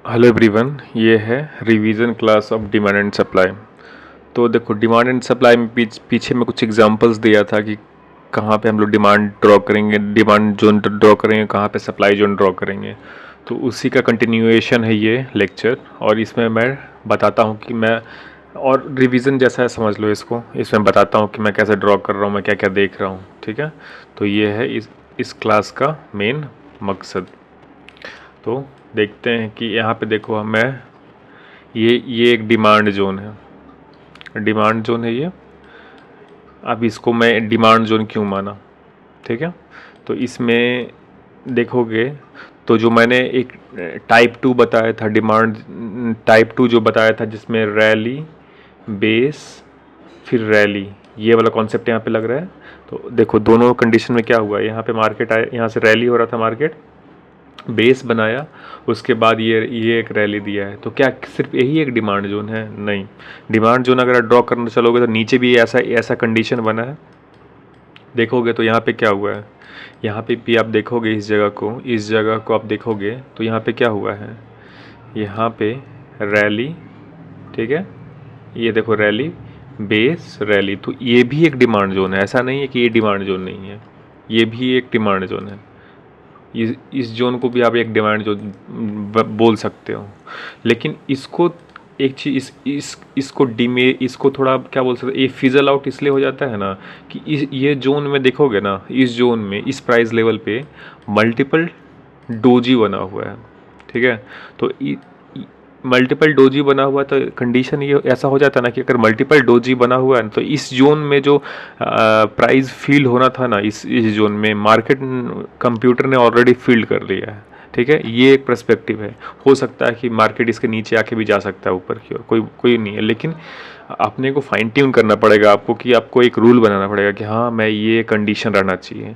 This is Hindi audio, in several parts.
हेलो एवरीवन, ये है revision class of demand and supply. तो देखो, डिमांड एंड सप्लाई में पीछे में कुछ एग्जांपल्स दिया था कि कहाँ पे हम लोग डिमांड ड्रॉ करेंगे, डिमांड जोन ड्रॉ करेंगे, कहाँ पे सप्लाई जोन ड्रॉ करेंगे। तो उसी का कंटिन्यूएशन है ये लेक्चर, और इसमें मैं बताता हूँ कि मैं, और रिवीजन जैसा है समझ लो इसको। इसमें बताता हूँ कि मैं कैसे ड्रॉ कर रहा हूँ, मैं क्या क्या देख रहा हूँ। ठीक है, तो ये है इस क्लास का मेन मकसद। तो देखते हैं कि यहाँ पे देखो, मैं ये एक डिमांड जोन है, डिमांड जोन है ये। अब इसको मैं डिमांड जोन क्यों माना, ठीक है। तो इसमें देखोगे तो जो मैंने एक टाइप 2 बताया था, डिमांड टाइप 2 जो बताया था, जिसमें रैली, बेस, फिर रैली, ये वाला कॉन्सेप्ट यहाँ पे लग रहा है। तो देखो दोनों कंडीशन में क्या हुआ, यहाँ पे मार्केट आया, यहाँ से रैली हो रहा था, मार्केट बेस बनाया, उसके बाद ये एक रैली दिया है। तो क्या सिर्फ यही एक डिमांड जोन है? नहीं, डिमांड जोन अगर आप ड्रॉ करना चलोगे तो नीचे भी ऐसा ऐसा कंडीशन बना है। देखोगे तो यहाँ पे क्या हुआ है, यहाँ पे भी आप देखोगे, इस जगह को आप देखोगे तो यहाँ पे क्या हुआ है, यहाँ पे रैली, ठीक है, ये देखो रैली, बेस, रैली। तो ये भी एक डिमांड जोन है, ऐसा नहीं है कि ये डिमांड जोन नहीं है, ये भी एक डिमांड जोन है। इस जोन को भी आप एक डिमांड जोन बोल सकते हो। लेकिन इसको एक चीज़ इसको थोड़ा क्या बोल सकते, ये फिजल आउट इसलिए हो जाता है ना कि ये जोन में देखोगे ना, इस जोन में इस प्राइस लेवल पे मल्टीपल डोजी बना हुआ है, ठीक है। तो मल्टीपल डोजी बना हुआ, तो कंडीशन ये ऐसा हो जाता है ना कि अगर मल्टीपल डोजी बना हुआ है तो इस जोन में जो प्राइस फील होना था ना, इस जोन में मार्केट कंप्यूटर ने ऑलरेडी फील्ड कर लिया है, ठीक है। ये एक पर्सपेक्टिव है। हो सकता है कि मार्केट इसके नीचे आके भी जा सकता है ऊपर की ओर, कोई कोई नहीं है। लेकिन अपने को फाइन ट्यून करना पड़ेगा आपको, कि आपको एक रूल बनाना पड़ेगा कि हाँ, मैं ये कंडीशन रहना चाहिए।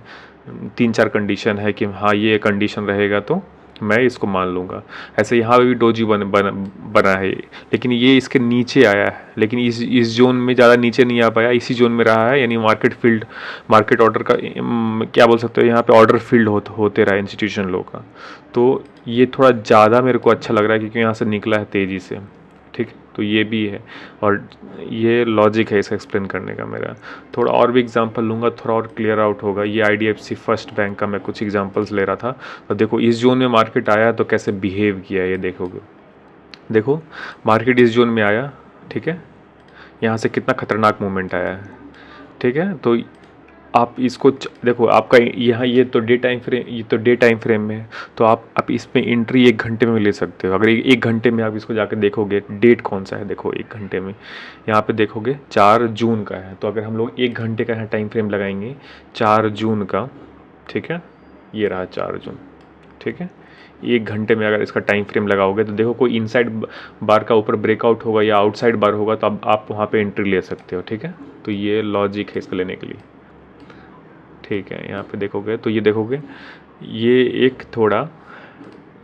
3-4 कंडीशन है कि हाँ, ये कंडीशन रहेगा तो मैं इसको मान लूँगा। ऐसे यहाँ पे भी डोजी बना है, लेकिन ये इसके नीचे आया है, लेकिन इस जोन में ज़्यादा नीचे नहीं आ पाया, इसी जोन में रहा है। यानी मार्केट ऑर्डर का क्या बोल सकते हो, यहाँ पे ऑर्डर फील्ड होते रहा इंस्टीट्यूशन लोग का। तो ये थोड़ा ज़्यादा मेरे को अच्छा लग रहा है, क्योंकि यहाँ से निकला है तेज़ी से, ठीक। तो ये भी है, और ये लॉजिक है इसका एक्सप्लेन करने का मेरा। थोड़ा और भी एग्जांपल लूँगा, थोड़ा और क्लियर आउट होगा। ये IDFC फर्स्ट बैंक का मैं कुछ एग्जांपल्स ले रहा था। तो देखो इस जोन में मार्केट आया तो कैसे बिहेव किया, ये देखोगे। देखो मार्केट इस जोन में आया, ठीक है, यहाँ से कितना खतरनाक मूवमेंट आया है, ठीक है। तो आप इसको देखो, आपका यहाँ ये तो डे टाइम फ्रेम में है। तो आप इसमें एंट्री 1 घंटे में ले सकते हो। अगर 1 घंटे में आप इसको जाकर देखोगे, डेट कौन सा है, देखो 1 घंटे में यहाँ पे देखोगे 4 जून का है। तो अगर हम लोग 1 घंटे का यहाँ टाइम फ्रेम लगाएंगे 4 जून का, ठीक है, ये रहा 4 जून, ठीक है। 1 घंटे में अगर इसका टाइम फ्रेम लगाओगे तो देखो कोई इनसाइड बार का ऊपर ब्रेकआउट होगा या आउटसाइड बार होगा, तो आप वहाँ पे एंट्री ले सकते हो, ठीक है। तो ये लॉजिक है इसको लेने के लिए, ठीक है। यहाँ पे देखोगे तो ये देखोगे, ये एक थोड़ा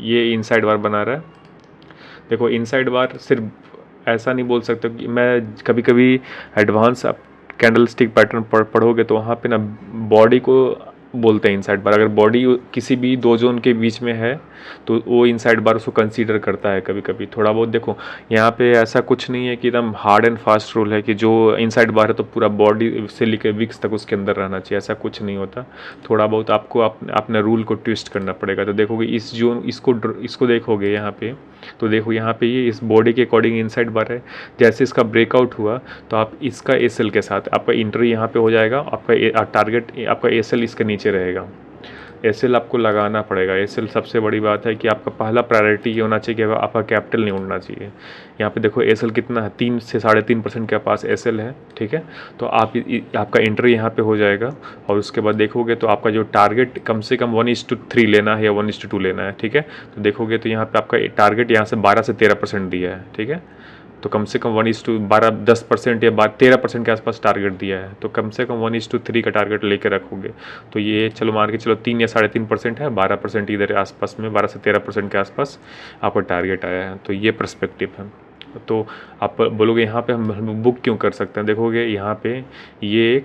ये इनसाइड बार बना रहा है। देखो इनसाइड बार सिर्फ ऐसा नहीं बोल सकते कि मैं, कभी कभी एडवांस आप कैंडल स्टिक पैटर्न पढ़ोगे तो वहाँ पे ना बॉडी को बोलते हैं इनसाइड बार। अगर बॉडी किसी भी 2 जोन के बीच में है तो वो इनसाइड बार उसको कंसीडर करता है कभी कभी, थोड़ा बहुत। देखो यहाँ पे ऐसा कुछ नहीं है कि एकदम हार्ड एंड फास्ट रूल है कि जो इनसाइड बार है तो पूरा बॉडी से लेकर विक्स तक उसके अंदर रहना चाहिए, ऐसा कुछ नहीं होता। थोड़ा बहुत आपको अपने रूल को ट्विस्ट करना पड़ेगा। तो देखोगे इस जोन, इसको देखोगे यहाँ पे, तो देखो यहाँ पे ये इस बॉडी के अकॉर्डिंग इनसाइड बार है। जैसे इसका ब्रेकआउट हुआ तो आप इसका एसएल के साथ आपका इंट्री यहाँ पे हो जाएगा, आपका टारगेट, आपका एसएल इसके नीचे रहेगा। एसएल आपको लगाना पड़ेगा। एसएल सबसे बड़ी बात है कि आपका पहला प्रायोरिटी ये होना चाहिए कि आपका कैपिटल नहीं उड़ना चाहिए। यहाँ पे देखो एसएल कितना है, 3 से 3.5% के पास एसएल है, ठीक है। तो आपका एंट्री यहाँ पे हो जाएगा, और उसके बाद देखोगे तो आपका जो टारगेट कम से कम 1:3 लेना है या 1:2 लेना है, ठीक है। तो देखोगे तो यहाँ पे आपका टारगेट यहाँ से 12 से 13% दिया है, ठीक है। तो कम से कम 10% या 13% के आसपास टारगेट दिया है। तो कम से कम 1:3 का टारगेट लेके रखोगे तो ये चलो मान के चलो 3 या 3.5% है, 12% इधर आसपास में, 12 से 13% के आसपास आपका टारगेट आया है। तो ये पर्सपेक्टिव है। तो आप बोलोगे यहाँ पे हम बुक क्यों कर सकते हैं, देखोगे यहाँ पे ये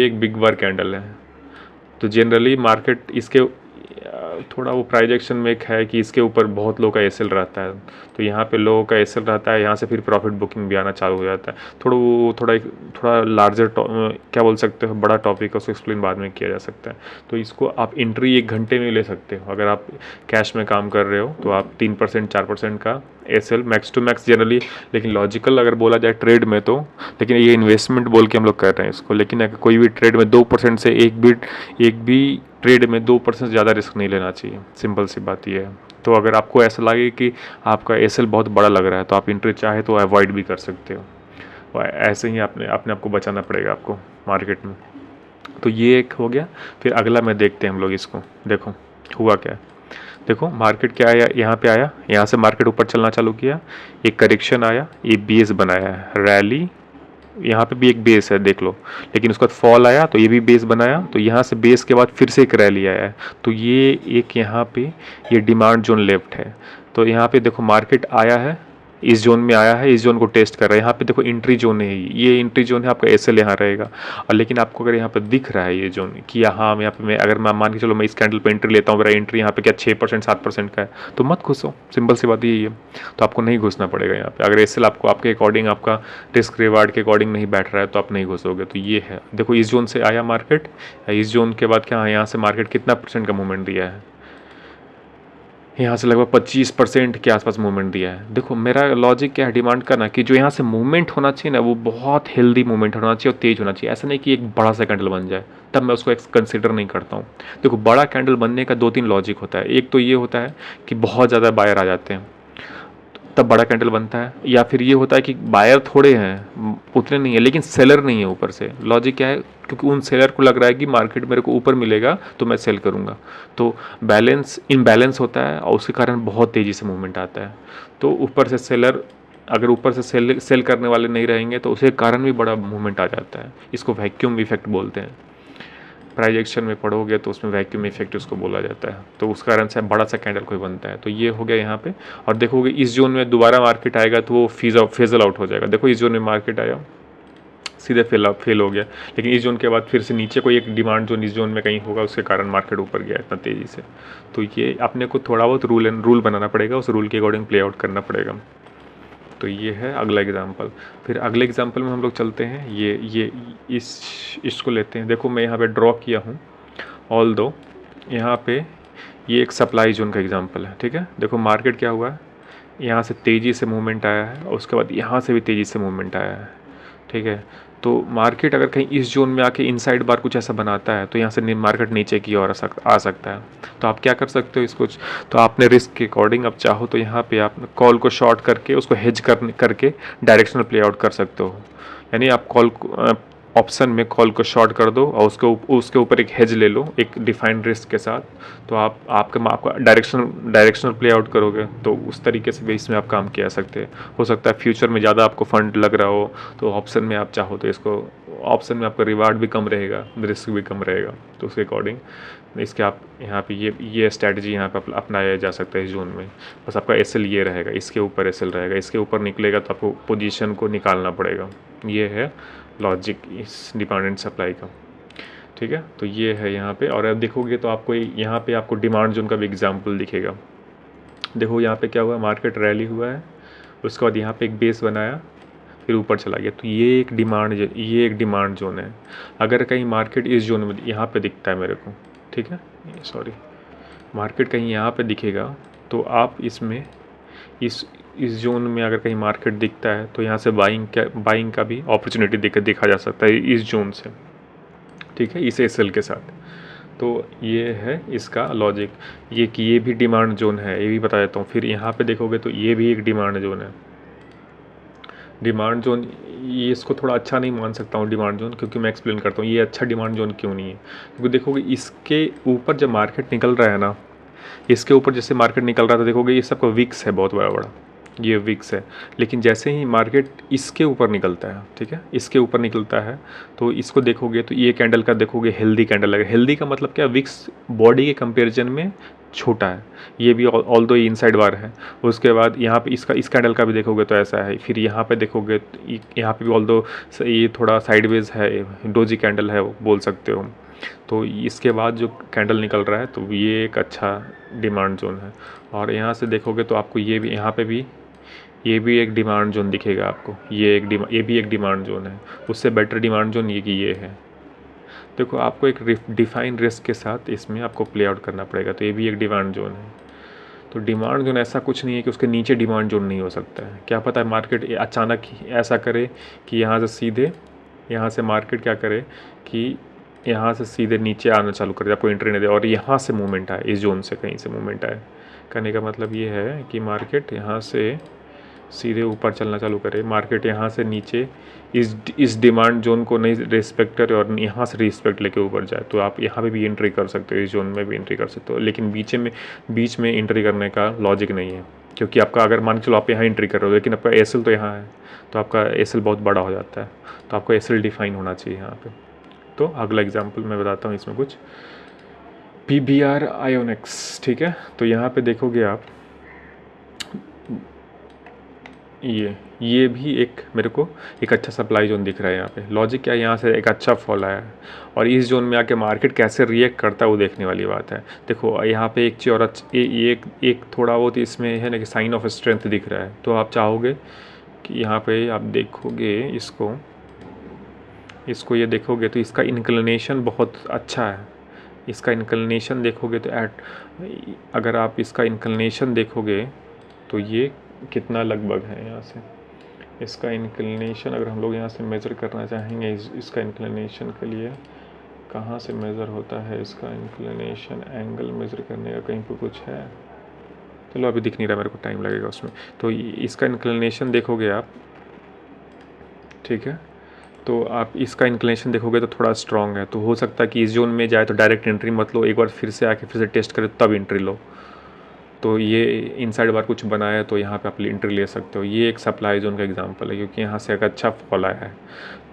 एक बिग बार कैंडल है। तो जनरली मार्केट इसके थोड़ा वो प्राइजेक्शन में एक है कि इसके ऊपर बहुत लोगों का एसएल रहता है, तो यहाँ पे लोगों का एसएल रहता है, यहाँ से फिर प्रॉफिट बुकिंग भी आना चालू हो जाता है। थोड़ा लार्जर क्या बोल सकते हो, बड़ा टॉपिक है, उसको एक्सप्लेन बाद में किया जा सकता है। तो इसको आप एंट्री 1 घंटे में ले सकते हो। अगर आप कैश में काम कर रहे हो तो आप 3% 4% का SL max to max generally, लेकिन लॉजिकल अगर बोला जाए ट्रेड में तो, लेकिन ये इन्वेस्टमेंट बोल के हम लोग कर रहे हैं इसको, लेकिन अगर कोई भी ट्रेड में 2% से एक भी ट्रेड में 2% से ज़्यादा रिस्क नहीं लेना चाहिए। सिंपल सी बात ये है। तो अगर आपको ऐसा लगे कि आपका एसएल बहुत बड़ा लग रहा है तो आप एंट्री चाहे तो अवॉइड भी कर सकते हो, और ऐसे ही अपने आप को बचाना पड़ेगा आपको मार्केट में। तो ये एक हो गया। फिर अगला में देखते हैं हम लोग इसको। देखो हुआ क्या है, देखो मार्केट क्या आया, यहाँ पे आया, यहाँ से मार्केट ऊपर चलना चालू किया, एक करेक्शन आया, ये बेस बनाया है, रैली, यहाँ पे भी एक बेस है देख लो, लेकिन उसके बाद फॉल आया तो ये भी बेस बनाया, तो यहाँ से बेस के बाद फिर से एक रैली आया है, तो ये एक यहाँ पे ये डिमांड जोन लेफ्ट है। तो यहाँ पे देखो मार्केट आया है, इस जोन में आया है, इस जोन को टेस्ट कर रहा है। यहाँ पे देखो एंट्री जोन है, ये एंट्री जोन है, आपका एसएल यहाँ रहेगा। और लेकिन आपको अगर यहाँ पे दिख रहा है ये जोन कि यहाँ यहाँ पे मैं मान के चलो मैं इस कैंडल पे एंट्री लेता हूँ, मेरा एंट्री यहाँ पे क्या 6% 7% का है, तो मत घुसो। सिंपल सी बात यही है। तो आपको नहीं घुसना पड़ेगा यहाँ पे। अगर एसएल आपको आपके अकॉर्डिंग, आपका रिस्क रिवार्ड के अकॉर्डिंग नहीं बैठ रहा है तो आप नहीं घुसोगे। तो ये है, देखो इस जोन से आया मार्केट, इस जोन के बाद क्या, यहाँ से मार्केट कितना % का मूवमेंट दिया है, यहाँ से लगभग 25% के आसपास मूवमेंट दिया है। देखो मेरा लॉजिक क्या है डिमांड का ना, कि जो यहाँ से मूवमेंट होना चाहिए ना वो बहुत हेल्दी मूवमेंट होना चाहिए और तेज होना चाहिए। ऐसा नहीं कि एक बड़ा सा कैंडल बन जाए, तब मैं उसको कंसिडर नहीं करता हूँ। देखो बड़ा कैंडल बनने का 2-3 लॉजिक होता है। एक तो ये होता है कि बहुत ज़्यादा बायर आ जाते हैं तब बड़ा कैंडल बनता है, या फिर ये होता है कि बायर थोड़े हैं, उतने नहीं है, लेकिन सेलर नहीं है ऊपर से। लॉजिक क्या है, क्योंकि उन सेलर को लग रहा है कि मार्केट मेरे को ऊपर मिलेगा तो मैं सेल करूंगा, तो बैलेंस इनबैलेंस होता है और उसके कारण बहुत तेज़ी से मूवमेंट आता है। तो ऊपर से सेलर, अगर ऊपर से सेल करने वाले नहीं रहेंगे तो उसके कारण भी बड़ा मूवमेंट आ जाता है। इसको वैक्यूम इफेक्ट बोलते हैं। प्राइस एक्शन में पढ़ोगे तो उसमें वैक्यूम इफेक्ट उसको बोला जाता है। तो उस कारण से बड़ा सा कैंडल कोई बनता है। तो ये हो गया यहाँ पे। और देखोगे इस जोन में दोबारा मार्केट आएगा तो वो फेजल आउट हो जाएगा। देखो इस जोन में मार्केट आया, सीधे फेल हो गया, लेकिन इस जोन के बाद फिर से नीचे कोई एक डिमांड जोन इस जोन में कहीं होगा, उसके कारण मार्केट ऊपर गया इतना तेज़ी से। तो ये अपने को थोड़ा बहुत रूल बनाना पड़ेगा, उस रूल के अकॉर्डिंग प्ले आउट करना पड़ेगा। तो ये है अगला एग्जाम्पल। फिर अगले एग्जाम्पल में हम लोग चलते हैं, ये इसको लेते हैं। देखो मैं यहाँ पे ड्रॉ किया हूँ, ऑल दो यहाँ पे ये एक सप्लाई जोन का एग्जांपल है, ठीक है। देखो मार्केट क्या हुआ है, यहाँ से तेज़ी से मूवमेंट आया है और उसके बाद यहाँ से भी तेज़ी से मूवमेंट आया है, ठीक है। तो मार्केट अगर कहीं इस जोन में आके इनसाइड बार कुछ ऐसा बनाता है तो यहाँ से मार्केट नीचे की ओर आ सकता है। तो आप क्या कर सकते हो इसको, तो आपने रिस्क के अकॉर्डिंग आप चाहो तो यहाँ पे आप कॉल को शॉर्ट करके उसको हेज करके डायरेक्शनल प्ले आउट कर सकते हो। यानी आप ऑप्शन में कॉल को शॉर्ट कर दो और उसके ऊपर एक हेज ले लो एक डिफाइंड रिस्क के साथ, तो आपका डायरेक्शनल प्ले आउट करोगे। तो उस तरीके से भी इसमें आप काम किया सकते हैं। हो सकता है फ्यूचर में ज़्यादा आपको फंड लग रहा हो तो ऑप्शन में आप चाहो तो इसको, ऑप्शन में आपका रिवार्ड भी कम रहेगा, रिस्क भी कम रहेगा। तो उसके अकॉर्डिंग इसके आप यहाँ पे ये स्ट्रैटेजी यहाँ पे अपनाया जा सकता है इस जोन में। बस आपका एसएल ये रहेगा, इसके ऊपर एसएल रहेगा, इसके ऊपर निकलेगा तो आपको पोजीशन को निकालना पड़ेगा। ये है लॉजिक इस डिमांड एंड सप्लाई का, ठीक है। तो ये है यहाँ पे। और अब देखोगे तो आपको यहाँ पे आपको डिमांड जोन का भी एग्जांपल दिखेगा। देखो यहाँ पे क्या हुआ, मार्केट रैली हुआ है, उसके बाद यहाँ पे एक बेस बनाया, फिर ऊपर चला गया। तो ये एक डिमांड जोन है। अगर कहीं मार्केट इस जोन में यहाँ पे दिखता है मेरे को, ठीक है, सॉरी, मार्केट कहीं यहाँ पे दिखेगा तो आप इसमें इस जोन में अगर कहीं मार्केट दिखता है तो यहाँ से बाइंग का भी अपॉर्चुनिटी देखा जा सकता है इस जोन से, ठीक है, इस एसएल के साथ। तो ये है इसका लॉजिक, ये कि ये भी डिमांड जोन है, ये भी बता देता हूँ। फिर यहाँ पे देखोगे तो ये भी एक डिमांड जोन है। डिमांड जोन, ये इसको थोड़ा अच्छा नहीं मान सकता हूँ डिमांड जोन, क्योंकि मैं एक्सप्लेन करता हूँ ये अच्छा डिमांड जोन क्यों नहीं है। क्योंकि देखोगे इसके ऊपर जब मार्केट निकल रहा है ना, इसके ऊपर जैसे मार्केट निकल रहा था, देखोगे ये सबका विक्स है, बहुत बड़ा, ये विक्स है। लेकिन जैसे ही मार्केट इसके ऊपर निकलता है, ठीक है, इसके ऊपर निकलता है तो इसको देखोगे तो ये कैंडल का देखोगे हेल्दी कैंडल लगेगा। हेल्दी का मतलब क्या, विक्स बॉडी के कंपैरिजन में छोटा है, ये भी ऑल दो इनसाइड बार है। उसके बाद यहाँ पे इस कैंडल का भी देखोगे तो ऐसा है। फिर यहाँ पे देखोगे यहाँ पे भी ऑल दो ये थोड़ा साइडवेज है, डोजी कैंडल है वो बोल सकते हो। तो इसके बाद जो कैंडल निकल रहा है तो ये एक अच्छा डिमांड जोन है। और यहाँ से देखोगे तो आपको ये भी, यहाँ पे भी ये भी एक डिमांड जोन दिखेगा आपको, ये भी एक डिमांड जोन है। उससे बेटर डिमांड जोन ये है। देखो आपको एक डिफाइन रिस्क के साथ इसमें आपको प्ले आउट करना पड़ेगा। तो ये भी एक डिमांड जोन है। तो डिमांड जोन ऐसा कुछ नहीं है कि उसके नीचे डिमांड जोन नहीं हो सकता है। क्या पता है मार्केट अचानक ही ऐसा करे कि यहाँ से सीधे, यहाँ से मार्केट क्या करे कि यहाँ से सीधे नीचे आना चालू कर दे, आपको एंट्री नहीं दे, और यहाँ से मूवमेंट आए, इस जोन से कहीं से मूवमेंट आए। करने का मतलब ये है कि मार्केट यहाँ से सीधे ऊपर चलना चालू करे, मार्केट यहाँ से नीचे इस डिमांड जोन को नहीं रिस्पेक्ट करे और यहाँ से रिस्पेक्ट लेके ऊपर जाए, तो आप यहाँ पे भी एंट्री कर सकते हो, इस जोन में भी एंट्री कर सकते हो। लेकिन बीच में एंट्री करने का लॉजिक नहीं है, क्योंकि आपका अगर मान के चलो आप यहाँ एंट्री कर रहे हो लेकिन आपका एसएल तो यहाँ है, तो आपका एसएल बहुत बड़ा हो जाता है। तो आपका एसएल डिफाइन होना चाहिए यहाँ पे। तो अगला एग्जाम्पल मैं बताता हूँ इसमें कुछ, PBR आयोनिक्स, ठीक है। तो यहाँ पे देखोगे आप ये भी एक मेरे को एक अच्छा सप्लाई जोन दिख रहा है। यहाँ पे लॉजिक क्या है, यहाँ से एक अच्छा फॉल आया है और इस जोन में आके मार्केट कैसे रिएक्ट करता है वो देखने वाली बात है। देखो यहाँ पे एक चीज़ और एक थोड़ा बहुत इसमें है ना कि साइन ऑफ स्ट्रेंथ दिख रहा है। तो आप चाहोगे कि यहाँ पे आप देखोगे इसको ये देखोगे तो इसका इंक्लिनेशन बहुत अच्छा है। इसका इंक्लिनेशन देखोगे तो अगर आप इसका इंक्लिनेशन देखोगे तो ये कितना लगभग है, यहाँ से इसका इंक्लिनेशन अगर हम लोग यहाँ से मेज़र करना चाहेंगे इसका इंक्लिनेशन के लिए कहाँ से मेज़र होता है इसका इंक्लिनेशन, एंगल मेज़र करने का कहीं पे कुछ है, चलो अभी दिख नहीं रहा, मेरे को टाइम लगेगा उसमें। तो इसका इंक्लिनेशन देखोगे आप, ठीक है। तो आप इसका इंक्लिनेशन देखोगे तो थोड़ा स्ट्रॉन्ग है, तो हो सकता है कि इस जोन में जाए तो डायरेक्ट एंट्री मत लो, एक बार फिर से आके फिर से टेस्ट करें तब एंट्री लो। तो ये इनसाइड बार कुछ बनाया है तो यहाँ पे आप एंट्री ले सकते हो। ये एक सप्लाई जोन का एग्जांपल है, क्योंकि यहाँ से एक अच्छा फॉल आया है।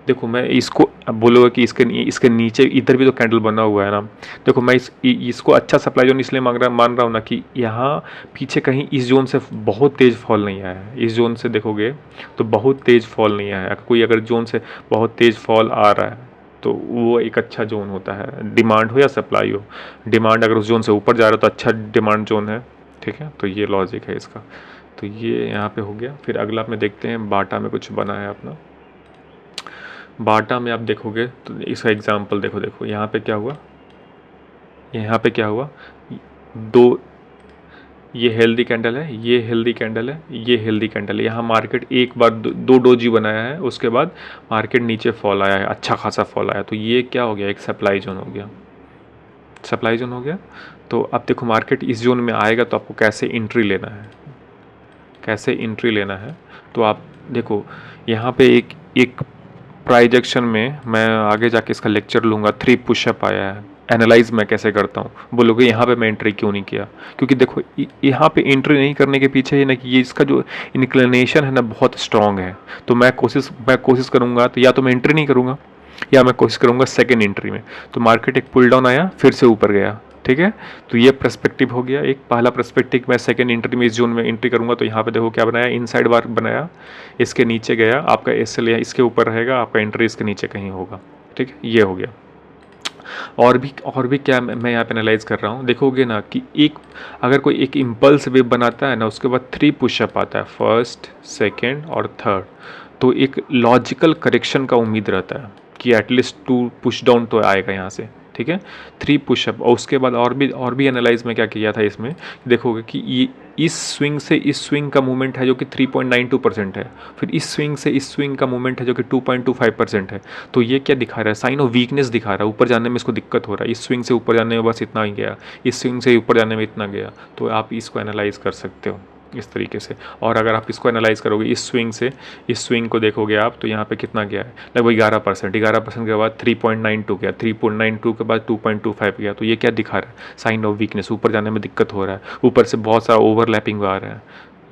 देखो मैं इसको अब बोलोगा कि इसके नीचे इधर भी तो कैंडल बना हुआ है ना। देखो मैं इसको अच्छा सप्लाई जोन इसलिए मान रहा हूँ ना कि यहाँ पीछे कहीं इस जोन से बहुत तेज़ फॉल नहीं आया है। इस जोन से देखोगे तो बहुत तेज़ फॉल नहीं आया है। कोई अगर जोन से बहुत तेज़ फॉल आ रहा है तो वो एक अच्छा जोन होता है, डिमांड हो या सप्लाई हो। डिमांड अगर उस जोन से ऊपर जा रहा है तो अच्छा डिमांड जोन है, ठीक है। तो ये लॉजिक है इसका। तो ये यहाँ पे हो गया। फिर अगला में देखते हैं बाटा में कुछ बना है अपना। बाटा में आप देखोगे तो इसका एग्जांपल देखो यहाँ पे क्या हुआ, यहाँ पे क्या हुआ, दो ये हेल्दी कैंडल है, ये हेल्दी कैंडल है, ये हेल्दी कैंडल है। यहाँ मार्केट एक बार दो डोजी बनाया है, उसके बाद मार्केट नीचे फॉल आया है, अच्छा खासा फॉल आया। तो ये क्या हो गया, एक सप्लाई जोन हो गया, सप्लाई जोन हो गया। तो अब देखो मार्केट इस जोन में आएगा तो आपको कैसे एंट्री लेना है, कैसे एंट्री लेना है। तो आप देखो यहाँ पे एक प्राइजेक्शन में मैं आगे जाके इसका लेक्चर लूँगा, 3 पुशअप आया है। एनालाइज मैं कैसे करता हूँ, बोलोगे यहाँ पे मैं एंट्री क्यों नहीं किया, क्योंकि देखो यहाँ पे एंट्री नहीं करने के पीछे है ना कि ये इसका जो इंक्लिनेशन है ना बहुत स्ट्रॉन्ग है। तो मैं कोशिश करूँगा तो या तो मैं एंट्री नहीं करूँगा या मैं कोशिश करूँगा सेकेंड एंट्री में। तो मार्केट एक पुल डाउन आया फिर से ऊपर गया, ठीक है। तो ये पर्सपेक्टिव हो गया, एक पहला पर्सपेक्टिव। मैं सेकंड एंट्री में इस जोन में एंट्री करूंगा तो यहाँ पे देखो क्या बनाया, इनसाइड बार बनाया, इसके नीचे गया, आपका एसएल इसके ऊपर रहेगा, आपका एंट्री इसके नीचे कहीं होगा, ठीक है। ये हो गया। और भी क्या मैं यहाँ पे एनालाइज कर रहा हूँ, देखोगे ना कि अगर कोई एक इम्पल्स वेव बनाता है ना, उसके बाद 3 पुशअप आता है, फर्स्ट सेकेंड और थर्ड। तो एक लॉजिकल करेक्शन का उम्मीद रहता है कि एटलीस्ट 2 पुश डाउन तो आएगा यहाँ से, ठीक है। 3 पुशअप। और उसके बाद और भी एनालाइज में क्या किया था इसमें, देखोगे कि ये इस स्विंग से इस स्विंग का मूवमेंट है जो कि 3.92% है, फिर इस स्विंग से इस स्विंग का मूवमेंट है जो कि 2.25% है। तो ये क्या दिखा रहा है, साइन ऑफ वीकनेस दिखा रहा है, ऊपर जाने में इसको दिक्कत हो रहा है। इस स्विंग से ऊपर जाने में बस इतना ही गया, इस स्विंग से ऊपर जाने में इतना गया। तो आप इसको एनालाइज कर सकते हो इस तरीके से। और अगर आप इसको एनालाइज करोगे इस स्विंग को देखोगे आप तो यहाँ पे कितना गया है, लगभग 11% के बाद 3.92 गया, 3.92 के बाद 2.25 गया। तो ये क्या दिखा रहा है, साइन ऑफ वीकनेस, ऊपर जाने में दिक्कत हो रहा है, ऊपर से बहुत सारा ओवरलैपिंग आ रहा है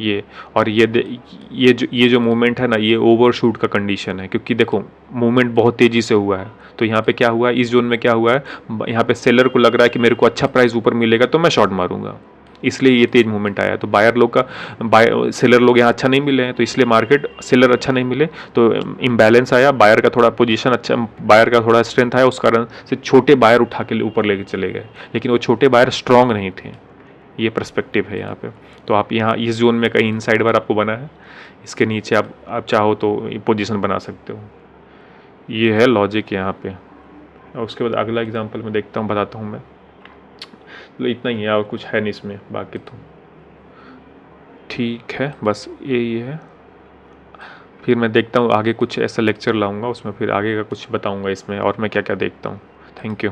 ये। और ये जो मूवमेंट है ना, ये ओवरशूट का कंडीशन है, क्योंकि देखो मूवमेंट बहुत तेज़ी से हुआ है। तो यहाँ पे क्या हुआ है, इस जोन में क्या हुआ है, यहाँ पे सेलर को लग रहा है कि मेरे को अच्छा प्राइस ऊपर मिलेगा तो मैं शॉर्ट मारूंगा। इसलिए ये तेज मूवमेंट आया। तो बायर लोग का सेलर लोग यहाँ अच्छा नहीं मिले हैं, तो इसलिए मार्केट सेलर अच्छा नहीं मिले तो इम्बैलेंस आया। बायर का थोड़ा पोजीशन अच्छा, बायर का थोड़ा स्ट्रेंथ आया, उस कारण से छोटे बायर उठा के ऊपर लेके चले गए, लेकिन वो छोटे बायर स्ट्रांग नहीं थे। ये पर्सपेक्टिव है यहाँ पे। तो आप यहाँ इस जोन में कहीं इनसाइड बार आपको बना है, इसके नीचे आप चाहो तो पोजीशन बना सकते हो। ये है लॉजिक यहाँ पे। और उसके बाद अगला एग्जांपल मैं देखता हूँ, बताता हूँ मैं। तो इतना ही है और कुछ है नहीं इसमें, बाकी तो ठीक है, बस यही है। फिर मैं देखता हूँ आगे कुछ ऐसा लेक्चर लाऊंगा, उसमें फिर आगे का कुछ बताऊंगा इसमें और मैं क्या क्या देखता हूँ। Thank you.